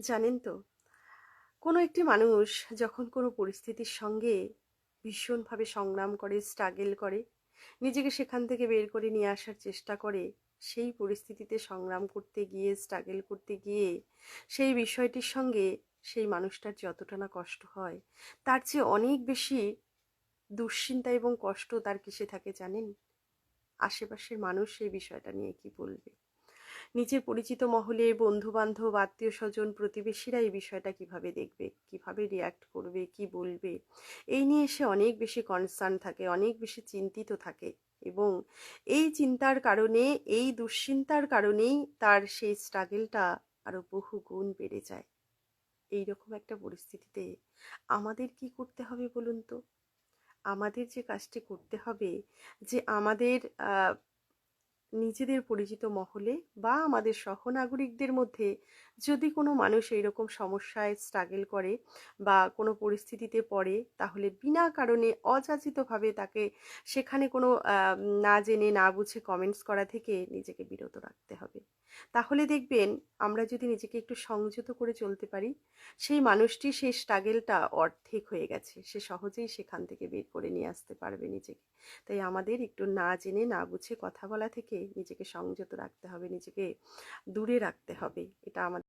জানেন তো, কোনো একটি মানুষ যখন কোনো পরিস্থিতির সঙ্গে ভীষণভাবে সংগ্রাম করে, স্ট্রাগল করে, নিজেকে সেখান থেকে বের করে নিয়ে আসার চেষ্টা করে, সেই পরিস্থিতিতে সংগ্রাম করতে গিয়ে, স্ট্রাগল করতে গিয়ে সেই বিষয়টির সঙ্গে সেই মানুষটার যতটা না কষ্ট হয়, তার চেয়ে অনেক বেশি দুশ্চিন্তা এবং কষ্ট তার কিসে থাকে জানেন? আশেপাশের মানুষ সেই বিষয়টা নিয়ে কি বলবে, নিজের পরিচিত মহলে বন্ধু-বান্ধব, আত্মীয়-স্বজন, প্রতিবেশীরা এই বিষয়টা কিভাবে দেখবে, কিভাবে রিঅ্যাক্ট করবে, কি বলবে, এই নিয়ে সে অনেক বেশি কনসার্ন থাকে, অনেক বেশি চিন্তিত থাকে। এবং এই চিন্তার কারণে, এই দুশ্চিন্তার কারণেই তার সেই স্ট্রাগলটা আরো বহু গুণ বেড়ে যায়। এইরকম একটা পরিস্থিতিতে আমাদের কি করতে হবে বলুন তো? আমাদের যে কাজটি করতে হবে, যে আমাদের নিজেদের পরিচিত মহলে বা আমাদের সহনাগরিকদের মধ্যে যদি কোনো মানুষ এইরকম সমস্যায় স্ট্রাগল করে বা কোনো পরিস্থিতিতে পড়ে, তাহলে বিনা কারণে অযাচিতভাবে তাকে সেখানে কোনো না জেনে না বুঝে কমেন্টস করা থেকে নিজেকে বিরত রাখতে হবে। তাহলে দেখবেন, আমরা যদি নিজেকে একটু সংযত করে চলতে পারি, সেই মানুষটি সেই স্ট্রাগলটা অর্ধেক হয়ে গেছে, সে সহজেই সেখান থেকে বের করে নিয়ে আসতে পারবে নিজেকে। তাই আমাদের একটু না জেনে না বুঝে কথা বলা থেকে নিজেকে সংযত রাখতে হবে, নিজেকে দূরে রাখতে হবে। এটা আমাদের